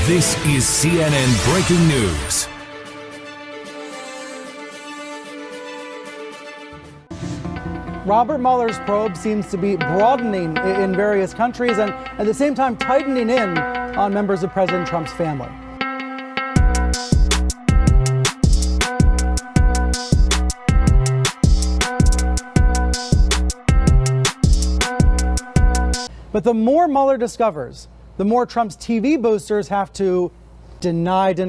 This is CNN Breaking News. Robert Mueller's probe seems to be broadening in various countries and at the same time tightening in on members of President Trump's family. But the more Mueller discovers, the more Trump's TV boosters have to deny. The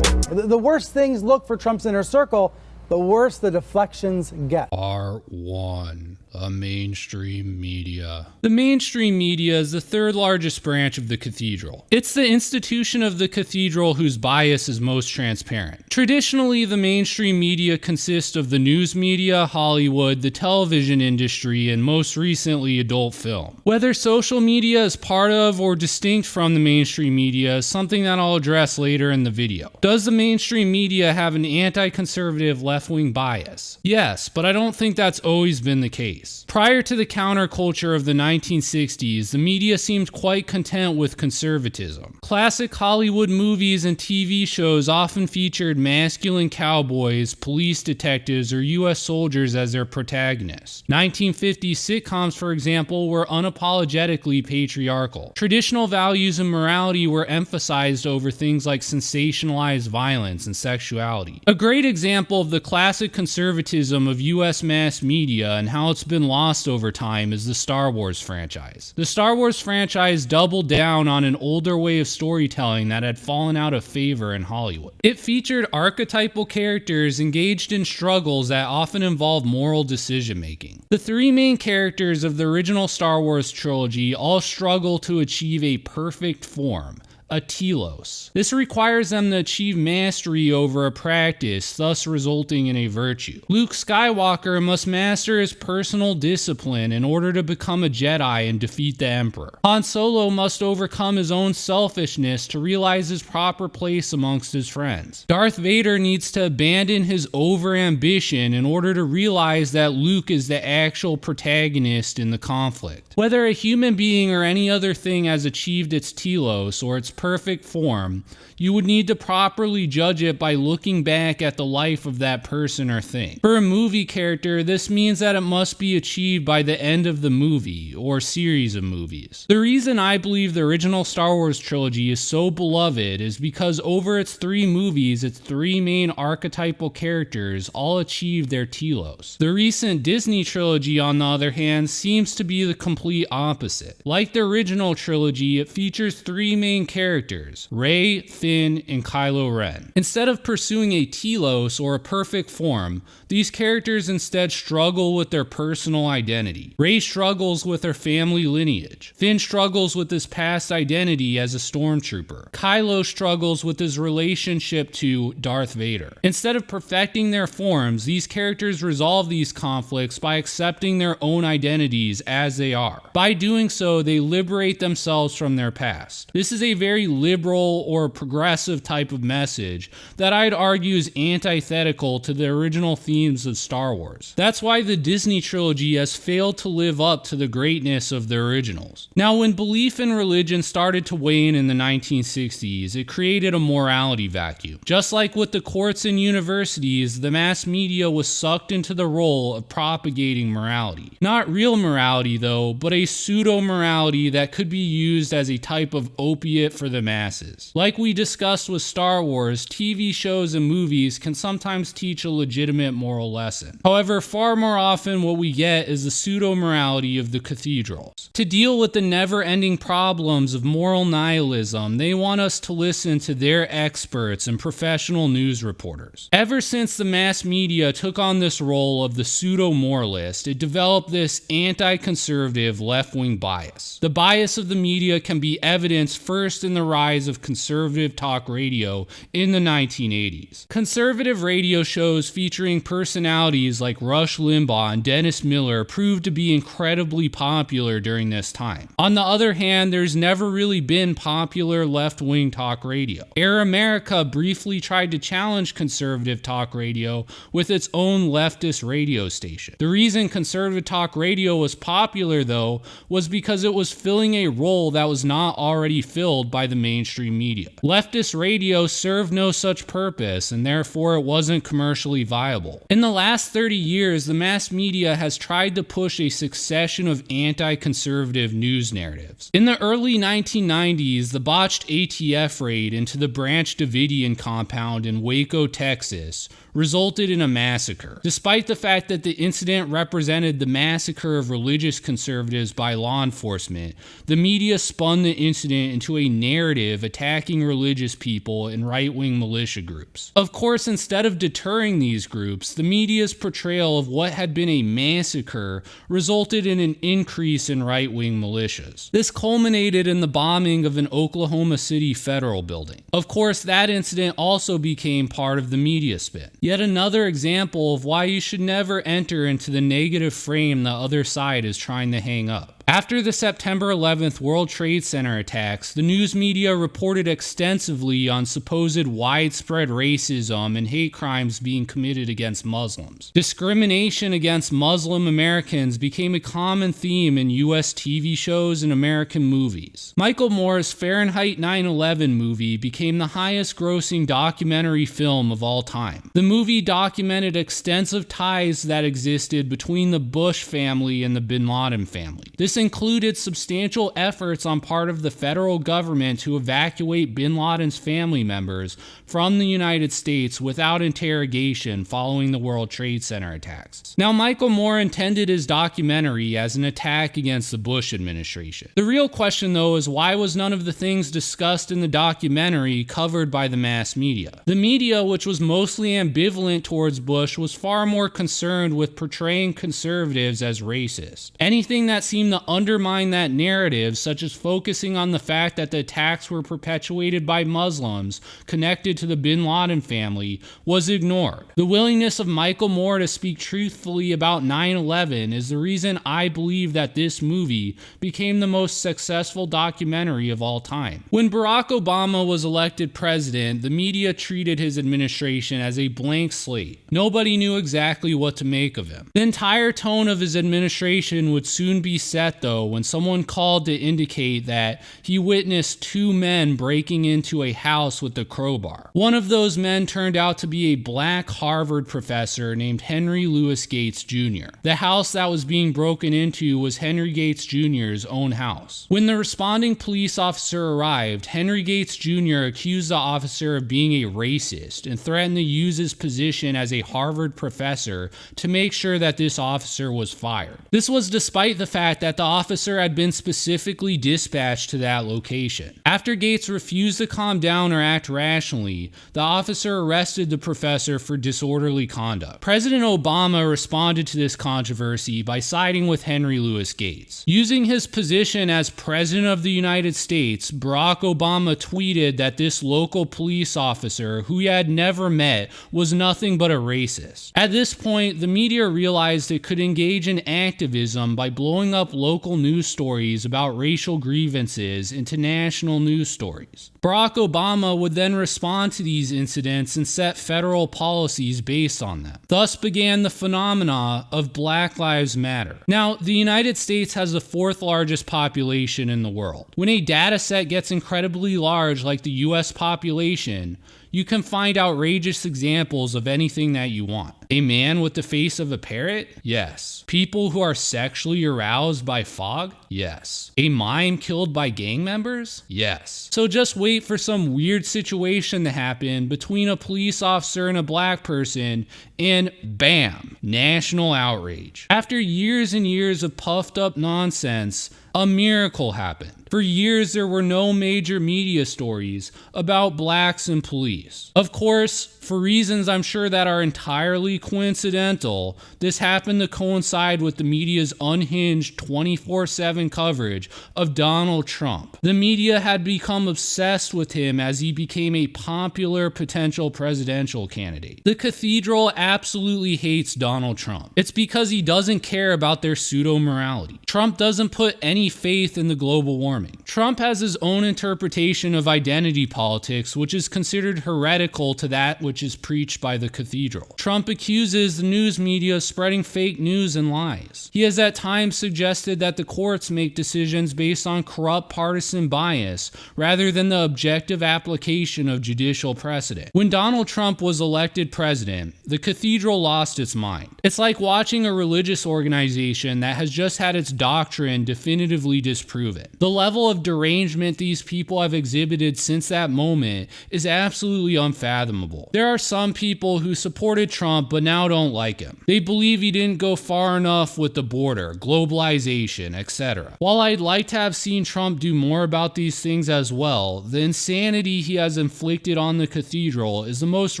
worse things look for Trump's inner circle, the worse the deflections get. R1, the mainstream media. The mainstream media is the third largest branch of the Cathedral. It's the institution of the Cathedral whose bias is most transparent. Traditionally, the mainstream media consists of the news media, Hollywood, the television industry, and most recently, adult film. Whether social media is part of or distinct from the mainstream media is something that I'll address later in the video. Does the mainstream media have an anti-conservative left-wing bias? Yes, but I don't think that's always been the case. Prior to the counterculture of the 1960s, the media seemed quite content with conservatism. Classic Hollywood movies and TV shows often featured masculine cowboys, police detectives, or U.S. soldiers as their protagonists. 1950s sitcoms, for example, were unapologetically patriarchal. Traditional values and morality were emphasized over things like sensationalized violence and sexuality. A great example of the classic conservatism of U.S. mass media and how it's been lost over time is the Star Wars franchise. The Star Wars franchise doubled down on an older way of storytelling that had fallen out of favor in Hollywood. It featured archetypal characters engaged in struggles that often involved moral decision-making. The three main characters of the original Star Wars trilogy all struggle to achieve a perfect form, a telos. This requires them to achieve mastery over a practice, thus resulting in a virtue. Luke Skywalker must master his personal discipline in order to become a Jedi and defeat the Emperor. Han Solo must overcome his own selfishness to realize his proper place amongst his friends. Darth Vader needs to abandon his over-ambition in order to realize that Luke is the actual protagonist in the conflict. Whether a human being or any other thing has achieved its telos or its perfect form, you would need to properly judge it by looking back at the life of that person or thing. For a movie character, this means that it must be achieved by the end of the movie or series of movies. The reason I believe the original Star Wars trilogy is so beloved is because over its three movies, its three main archetypal characters all achieved their telos. The recent Disney trilogy, on the other hand, seems to be the complete opposite. Like the original trilogy, it features three main characters, Rey, Finn, and Kylo Ren. Instead of pursuing a telos or a perfect form, these characters instead struggle with their personal identity. Rey struggles with her family lineage. Finn struggles with his past identity as a stormtrooper. Kylo struggles with his relationship to Darth Vader. Instead of perfecting their forms, these characters resolve these conflicts by accepting their own identities as they are. By doing so, they liberate themselves from their past. This is a very liberal or progressive type of message that I'd argue is antithetical to the original themes of Star Wars. That's why the Disney trilogy has failed to live up to the greatness of the originals. Now, when belief in religion started to wane in the 1960s, it created a morality vacuum. Just like with the courts and universities, the mass media was sucked into the role of propagating morality. Not real morality though, but a pseudo-morality that could be used as a type of opiate for the masses. Like we discussed with Star Wars, TV shows and movies can sometimes teach a legitimate moral lesson. However, far more often what we get is the pseudo-morality of the cathedrals. To deal with the never-ending problems of moral nihilism, they want us to listen to their experts and professional news reporters. Ever since the mass media took on this role of the pseudo-moralist, it developed this anti-conservative left-wing bias. The bias of the media can be evidenced first in in the rise of conservative talk radio in the 1980s. Conservative radio shows featuring personalities like Rush Limbaugh and Dennis Miller proved to be incredibly popular during this time. On the other hand, there's never really been popular left-wing talk radio. Air America briefly tried to challenge conservative talk radio with its own leftist radio station. The reason conservative talk radio was popular, though, was because it was filling a role that was not already filled by the mainstream media. Leftist radio served no such purpose, and therefore it wasn't commercially viable. In the last 30 years, the mass media has tried to push a succession of anti-conservative news narratives. In the early 1990s, the botched ATF raid into the Branch Davidian compound in Waco, Texas, resulted in a massacre. Despite the fact that the incident represented the massacre of religious conservatives by law enforcement, the media spun the incident into a narrative attacking religious people and right-wing militia groups. Of course, instead of deterring these groups, the media's portrayal of what had been a massacre resulted in an increase in right-wing militias. This culminated in the bombing of an Oklahoma City federal building. Of course, that incident also became part of the media spin. Yet another example of why you should never enter into the negative frame the other side is trying to hang up. After the September 11th World Trade Center attacks, the news media reported extensively on supposed widespread racism and hate crimes being committed against Muslims. Discrimination against Muslim Americans became a common theme in US TV shows and American movies. Michael Moore's Fahrenheit 9/11 movie became the highest-grossing documentary film of all time. The movie documented extensive ties that existed between the Bush family and the Bin Laden family. This included substantial efforts on part of the federal government to evacuate Bin Laden's family members from the United States without interrogation following the World Trade Center attacks. Now, Michael Moore intended his documentary as an attack against the Bush administration. The real question, though, is why was none of the things discussed in the documentary covered by the mass media? The media, which was mostly ambivalent towards Bush, was far more concerned with portraying conservatives as racist. Anything that seemed to undermine that narrative, such as focusing on the fact that the attacks were perpetuated by Muslims connected to the Bin Laden family, was ignored. The willingness of Michael Moore to speak truthfully about 9/11 is the reason I believe that this movie became the most successful documentary of all time. When Barack Obama was elected president, the media treated his administration as a blank slate. Nobody knew exactly what to make of him. The entire tone of his administration would soon be set, though, when someone called to indicate that he witnessed two men breaking into a house with a crowbar. One of those men turned out to be a black Harvard professor named Henry Louis Gates Jr. The house that was being broken into was Henry Gates Jr.'s own house. When the responding police officer arrived, Henry Gates Jr. accused the officer of being a racist and threatened to use his position as a Harvard professor to make sure that this officer was fired. This was despite the fact that the officer had been specifically dispatched to that location. After Gates refused to calm down or act rationally, the officer arrested the professor for disorderly conduct. President Obama responded to this controversy by siding with Henry Louis Gates. Using his position as President of the United States, Barack Obama tweeted that this local police officer, who he had never met, was nothing but a racist. At this point, the media realized it could engage in activism by blowing up local news stories about racial grievances into national news stories. Barack Obama would then respond to these incidents and set federal policies based on them. Thus began the phenomena of Black Lives Matter. Now, the United States has the fourth largest population in the world. When a data set gets incredibly large like the US population, you can find outrageous examples of anything that you want. A man with the face of a parrot? Yes. People who are sexually aroused by fog? Yes. A mime killed by gang members? Yes. So just wait for some weird situation to happen between a police officer and a black person, and bam, national outrage. After years and years of puffed up nonsense, A miracle happened. For years, there were no major media stories about blacks and police. Of course, for reasons I'm sure that are entirely coincidental, this happened to coincide with the media's unhinged 24/7 coverage of Donald Trump. The media had become obsessed with him as he became a popular potential presidential candidate. The Cathedral absolutely hates Donald Trump. It's because he doesn't care about their pseudo-morality. Trump doesn't put any faith in the global warming. Trump has his own interpretation of identity politics, which is considered heretical to that which is preached by the Cathedral. Trump accuses the news media of spreading fake news and lies. He has at times suggested that the courts make decisions based on corrupt partisan bias rather than the objective application of judicial precedent. When Donald Trump was elected president, the Cathedral lost its mind. It's like watching a religious organization that has just had its doctrine definitively disproven. The level of derangement these people have exhibited since that moment is absolutely unfathomable. There are some people who supported Trump but now don't like him. They believe he didn't go far enough with the border, globalization, etc. While I'd like to have seen Trump do more about these things as well, the insanity he has inflicted on the Cathedral is the most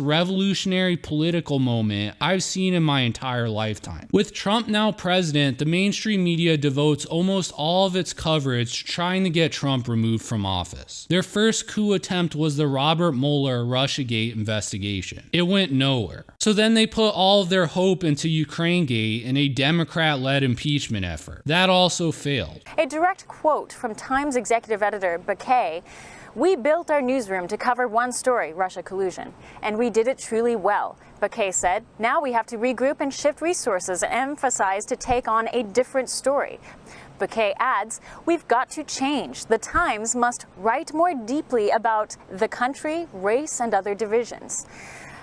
revolutionary political moment I've seen in my entire lifetime. With Trump now president, the mainstream media devotes almost all of its coverage trying to get Trump removed from office. Their first coup attempt was the Robert Mueller Russiagate investigation. It went nowhere. So then they put all of their hope into Ukrainegate and a Democrat-led impeachment effort. That also failed. A direct quote from Times executive editor Bakay: "We built our newsroom to cover one story, Russia collusion, and we did it truly well." Bakay said, "Now we have to regroup and shift resources and emphasize to take on a different story." Bakay adds, "We've got to change. The Times must write more deeply about the country, race, and other divisions."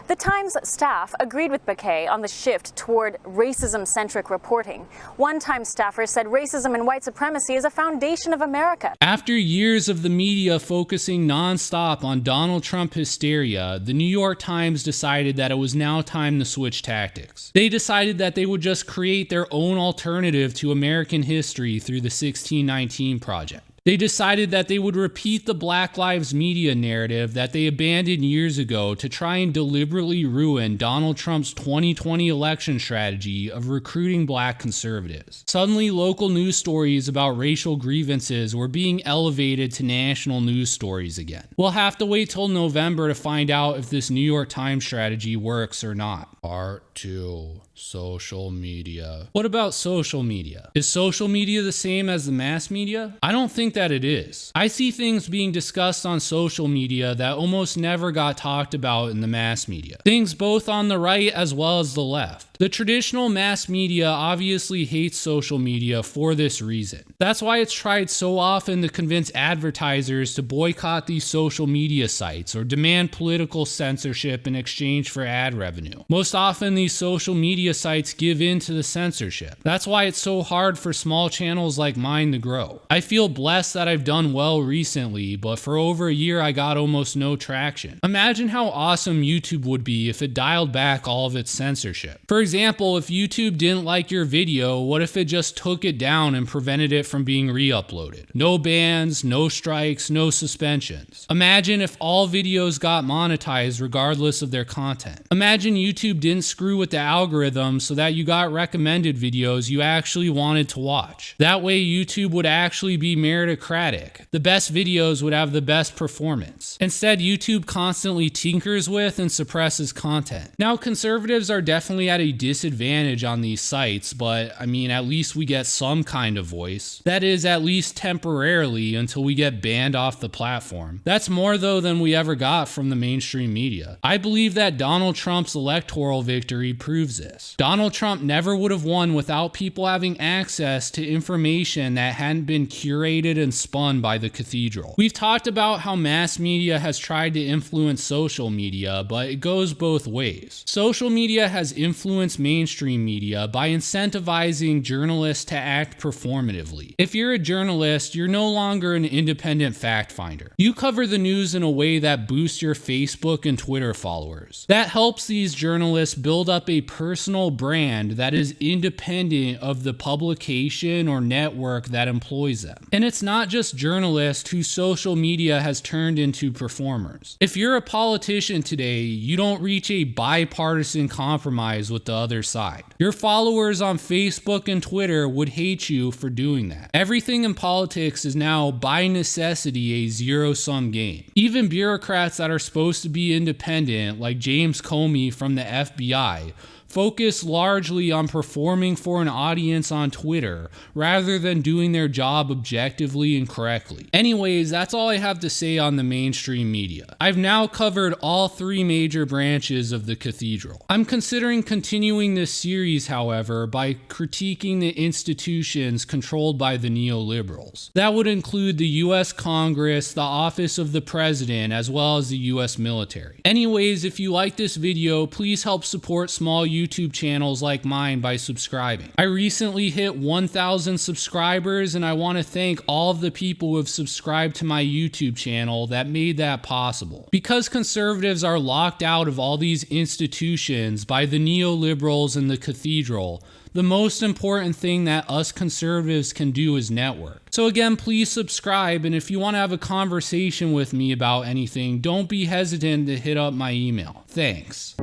The Times staff agreed with Bakay on the shift toward racism-centric reporting. One Times staffer said racism and white supremacy is a foundation of America. After years of the media focusing nonstop on Donald Trump hysteria, the New York Times decided that it was now time to switch tactics. They decided that they would just create their own alternative to American history through the 1619 Project. They decided that they would repeat the Black Lives Media narrative that they abandoned years ago to try and deliberately ruin Donald Trump's 2020 election strategy of recruiting black conservatives. Suddenly, local news stories about racial grievances were being elevated to national news stories again. We'll have to wait till November to find out if this New York Times strategy works or not. Part 2. Social media. What about social media? Is social media the same as the mass media? I don't think that it is. I see things being discussed on social media that almost never got talked about in the mass media. Things both on the right as well as the left. The traditional mass media obviously hates social media for this reason. That's why it's tried so often to convince advertisers to boycott these social media sites or demand political censorship in exchange for ad revenue. Most often, these social media sites give in to the censorship. That's why it's so hard for small channels like mine to grow. I feel blessed that I've done well recently, but for over a year I got almost no traction. Imagine how awesome YouTube would be if it dialed back all of its censorship. For example, if YouTube didn't like your video, what if it just took it down and prevented it from being re-uploaded? No bans, no strikes, no suspensions. Imagine if all videos got monetized regardless of their content. Imagine YouTube didn't screw with the algorithm so that you got recommended videos you actually wanted to watch. That way YouTube would actually be meritocratic. The best videos would have the best performance. Instead, YouTube constantly tinkers with and suppresses content. Now, conservatives are definitely at a disadvantage on these sites, but I mean, at least we get some kind of voice. That is, at least temporarily until we get banned off the platform. That's more though than we ever got from the mainstream media. I believe that Donald Trump's electoral victory proves this. Donald Trump never would have won without people having access to information that hadn't been curated and spun by the Cathedral. We've talked about how mass media has tried to influence social media, but it goes both ways. Social media has influenced influence mainstream media by incentivizing journalists to act performatively. If you're a journalist, you're no longer an independent fact finder. You cover the news in a way that boosts your Facebook and Twitter followers. That helps these journalists build up a personal brand that is independent of the publication or network that employs them. And it's not just journalists whose social media has turned into performers. If you're a politician today, you don't reach a bipartisan compromise with the other side. Your followers on Facebook and Twitter would hate you for doing that. Everything in politics is now by necessity a zero-sum game. Even bureaucrats that are supposed to be independent, like James Comey from the FBI, focus largely on performing for an audience on Twitter rather than doing their job objectively and correctly. Anyways, that's all I have to say on the mainstream media. I've now covered all three major branches of the Cathedral. I'm considering continuing this series, however, by critiquing the institutions controlled by the neoliberals. That would include the US Congress, the office of the president, as well as the US military. Anyways, if you like this video, please help support small YouTube channels like mine by subscribing. I recently hit 1,000 subscribers, and I want to thank all of the people who have subscribed to my YouTube channel that made that possible. Because conservatives are locked out of all these institutions by the neoliberals and the Cathedral, the most important thing that us conservatives can do is network. So again, please subscribe, and if you want to have a conversation with me about anything, don't be hesitant to hit up my email. Thanks.